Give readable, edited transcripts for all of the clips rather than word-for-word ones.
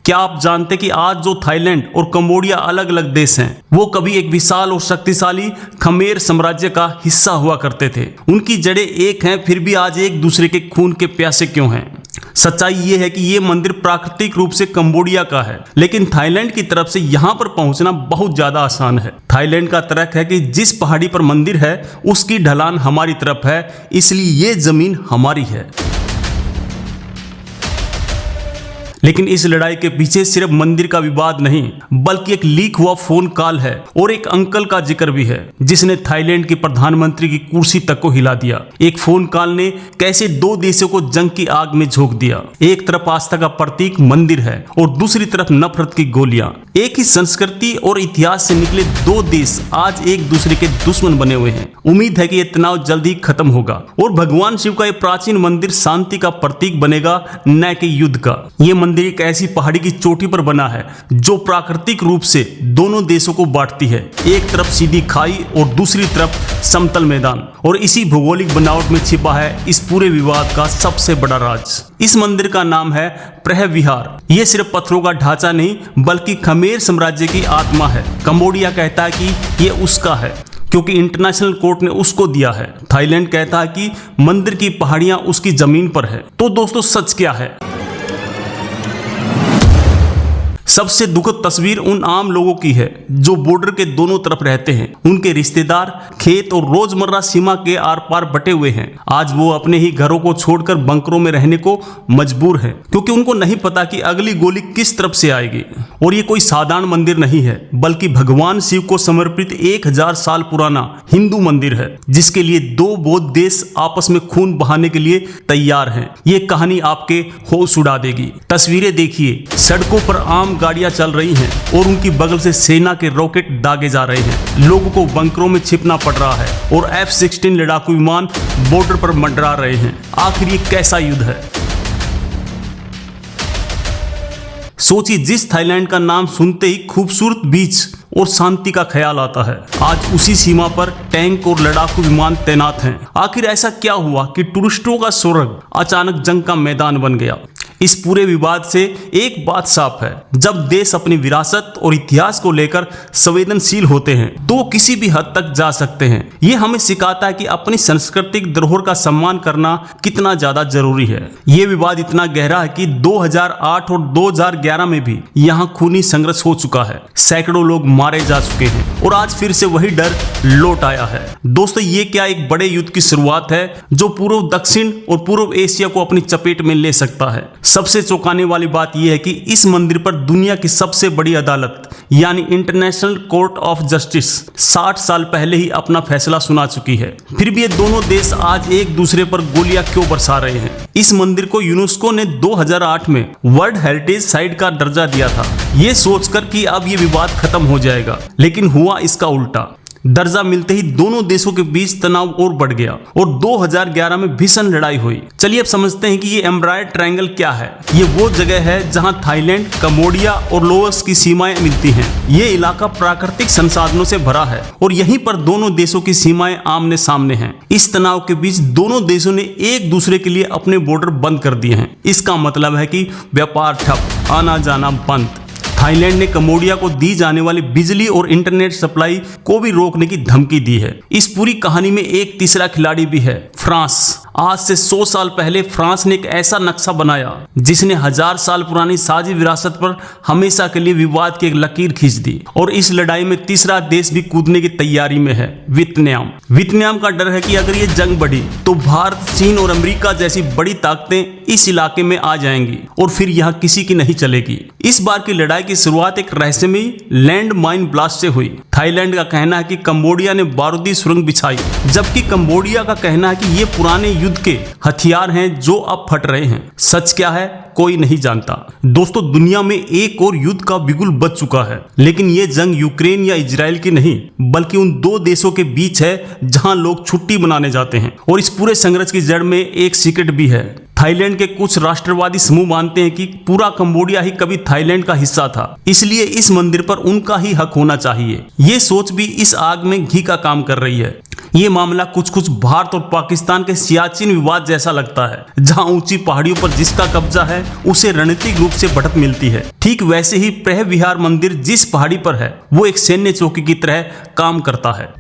क्या आप जानते कि आज जो थाईलैंड और कंबोडिया अलग अलग देश हैं, वो कभी एक विशाल और शक्तिशाली खमेर साम्राज्य का हिस्सा हुआ करते थे। उनकी जड़ें एक हैं, फिर भी आज एक दूसरे के खून के प्यासे क्यों हैं? सच्चाई ये है कि ये मंदिर प्राकृतिक रूप से कंबोडिया का है, लेकिन थाईलैंड की तरफ से यहाँ पर पहुँचना बहुत ज्यादा आसान है। थाईलैंड का तर्क है कि जिस पहाड़ी पर मंदिर है उसकी ढलान हमारी तरफ है, इसलिए ये जमीन हमारी है। लेकिन इस लड़ाई के पीछे सिर्फ मंदिर का विवाद नहीं, बल्कि एक लीक हुआ फोन कॉल है और एक अंकल का जिक्र भी है जिसने थाईलैंड के प्रधानमंत्री की कुर्सी तक को हिला दिया। एक फोन कॉल ने कैसे दो देशों को जंग की आग में झोंक दिया। एक तरफ आस्था का प्रतीक मंदिर है और दूसरी तरफ नफरत की गोलियां। एक ही संस्कृति और इतिहास से निकले दो देश आज एक दूसरे के दुश्मन बने हुए हैं। उम्मीद है कि यह तनाव जल्दी खत्म होगा और भगवान शिव का यह प्राचीन मंदिर शांति का प्रतीक बनेगा, न कि युद्ध का। ये मंदिर एक ऐसी पहाड़ी की चोटी पर बना है जो प्राकृतिक रूप से दोनों देशों को बांटती है। एक तरफ सीधी खाई और दूसरी तरफ समतल मैदान, और इसी भौगोलिक बनावट में छिपा है इस पूरे विवाद का सबसे बड़ा राज। इस मंदिर का नाम है प्रह विहार। ये सिर्फ पत्थरों का ढांचा नहीं, बल्कि खमेर साम्राज्य की आत्मा है। कंबोडिया कहता है कि ये उसका है क्योंकि इंटरनेशनल कोर्ट ने उसको दिया है। थाईलैंड कहता है कि मंदिर की पहाड़ियां उसकी जमीन पर है। तो दोस्तों, सच क्या है? सबसे दुखद तस्वीर उन आम लोगों की है जो बॉर्डर के दोनों तरफ रहते हैं। उनके रिश्तेदार खेत और रोजमर्रा सीमा के आर पार बटे हुए हैं। आज वो अपने ही घरों को छोड़कर बंकरों में रहने को मजबूर हैं, क्योंकि उनको नहीं पता कि अगली गोली किस तरफ से आएगी। और ये कोई साधारण मंदिर नहीं है, बल्कि भगवान शिव को समर्पित 1000 साल पुराना हिंदू मंदिर है, जिसके लिए दो बौद्ध देश आपस में खून बहाने के लिए तैयार हैं। ये कहानी आपके होश उड़ा देगी। तस्वीरें देखिए, सड़कों पर आम गाड़ियां चल रही हैं और उनकी बगल से सेना के रॉकेट दागे जा रहे हैं। लोगों को बंकरों में छिपना पड़ रहा है और F-16 लड़ाकू विमान बॉर्डर पर मंडरा रहे हैं। आखिर ये कैसा युद्ध है? सोचिए, जिस थाईलैंड का नाम सुनते ही खूबसूरत बीच और शांति का ख्याल आता है, आज उसी सीमा पर टैंक और लड़ाकू विमान तैनात हैं। आखिर ऐसा क्या हुआ कि टूरिस्टों का स्वर्ग अचानक जंग का मैदान बन गया? इस पूरे विवाद से एक बात साफ है, जब देश अपनी विरासत और इतिहास को लेकर संवेदनशील होते हैं तो किसी भी हद तक जा सकते हैं। ये हमें सिखाता है कि अपनी सांस्कृतिक धरोहर का सम्मान करना कितना ज्यादा जरूरी है। ये विवाद इतना गहरा है कि 2008 और 2011 में भी यहाँ खूनी संघर्ष हो चुका है। सैकड़ों लोग मारे जा चुके हैं और आज फिर से वही डर लौट आया है। दोस्तों, ये क्या एक बड़े युद्ध की शुरुआत है जो पूर्व दक्षिण और पूर्व एशिया को अपनी चपेट में ले सकता है। सबसे चौंकाने वाली बात यह है कि इस मंदिर पर दुनिया की सबसे बड़ी अदालत यानी इंटरनेशनल कोर्ट ऑफ जस्टिस 60 साल पहले ही अपना फैसला सुना चुकी है। फिर भी ये दोनों देश आज एक दूसरे पर गोलियां क्यों बरसा रहे हैं? इस मंदिर को यूनेस्को ने 2008 में वर्ल्ड हेरिटेज साइट का दर्जा दिया था, ये सोचकर कि अब ये विवाद खत्म हो जाएगा, लेकिन हुआ इसका उल्टा। दर्जा मिलते ही दोनों देशों के बीच तनाव और बढ़ गया और 2011 में भीषण लड़ाई हुई। चलिए अब समझते हैं कि ये एम्ब्रायड ट्रायंगल क्या है। ये वो जगह है जहां थाईलैंड, कंबोडिया और लाओस की सीमाएं मिलती हैं। ये इलाका प्राकृतिक संसाधनों से भरा है और यहीं पर दोनों देशों की सीमाएं आमने सामने हैं। इस तनाव के बीच दोनों देशों ने एक दूसरे के लिए अपने बॉर्डर बंद कर दिए हैं। इसका मतलब है कि व्यापार ठप, आना जाना बंद। थाईलैंड ने कंबोडिया को दी जाने वाली बिजली और इंटरनेट सप्लाई को भी रोकने की धमकी दी है। इस पूरी कहानी में एक तीसरा खिलाड़ी भी है, फ्रांस। आज से 100 साल पहले फ्रांस ने एक ऐसा नक्शा बनाया जिसने 1000 साल पुरानी साझी विरासत पर हमेशा के लिए विवाद की एक लकीर खींच दी। और इस लड़ाई में तीसरा देश भी कूदने की तैयारी में है, वियतनाम। वियतनाम का डर है कि अगर ये जंग बढ़ी तो भारत, चीन और अमेरिका जैसी बड़ी ताकतें इस इलाके में आ जाएंगी और फिर यहाँ किसी की नहीं चलेगी। इस बार की लड़ाई की शुरुआत एक रहस्यमयी लैंड माइन ब्लास्ट से हुई। थाईलैंड का कहना है कि कंबोडिया ने बारूदी सुरंग बिछाई, जबकि कंबोडिया का कहना है कि ये पुराने युद्ध के हथियार हैं जो अब फट रहे हैं। सच क्या है कोई नहीं जानता। दोस्तों, दुनिया में एक और युद्ध का बिगुल बज चुका है, लेकिन ये जंग यूक्रेन या इजराइल की नहीं, बल्कि उन दो देशों के बीच है जहां लोग छुट्टी मनाने जाते हैं। और इस पूरे संघर्ष की जड़ में एक सीक्रेट भी है। थाईलैंड के कुछ राष्ट्रवादी समूह मानते हैं कि पूरा कंबोडिया ही कभी थाईलैंड का हिस्सा था, इसलिए इस मंदिर पर उनका ही हक होना चाहिए। ये सोच भी इस आग में घी का काम कर रही है। ये मामला कुछ भारत और पाकिस्तान के सियाचिन विवाद जैसा लगता है, जहां ऊंची पहाड़ियों पर जिसका कब्जा है उसे रणनीतिक रूप से बढ़त मिलती है। ठीक वैसे ही प्रह विहार मंदिर जिस पहाड़ी पर है वो एक सैन्य चौकी की तरह काम करता है।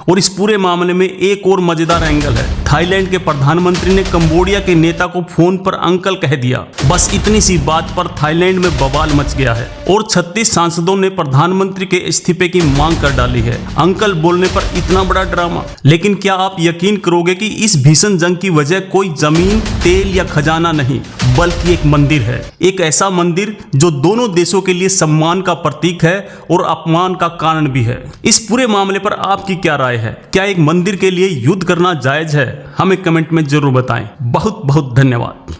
और इस पूरे मामले में एक और मजेदार एंगल है। थाईलैंड के प्रधानमंत्री ने कंबोडिया के नेता को फोन पर अंकल कह दिया। बस इतनी सी बात पर थाईलैंड में बवाल मच गया है और 36 सांसदों ने प्रधानमंत्री के इस्तीफे की मांग कर डाली है। अंकल बोलने पर इतना बड़ा ड्रामा। लेकिन क्या आप यकीन करोगे कि इस भीषण जंग की वजह कोई जमीन, तेल या खजाना नहीं, बल्कि एक मंदिर है। एक ऐसा मंदिर जो दोनों देशों के लिए सम्मान का प्रतीक है और अपमान का कारण भी है। इस पूरे मामले पर आपकी क्या राय है? क्या एक मंदिर के लिए युद्ध करना जायज है? हमें कमेंट में जरूर बताएं। बहुत बहुत धन्यवाद।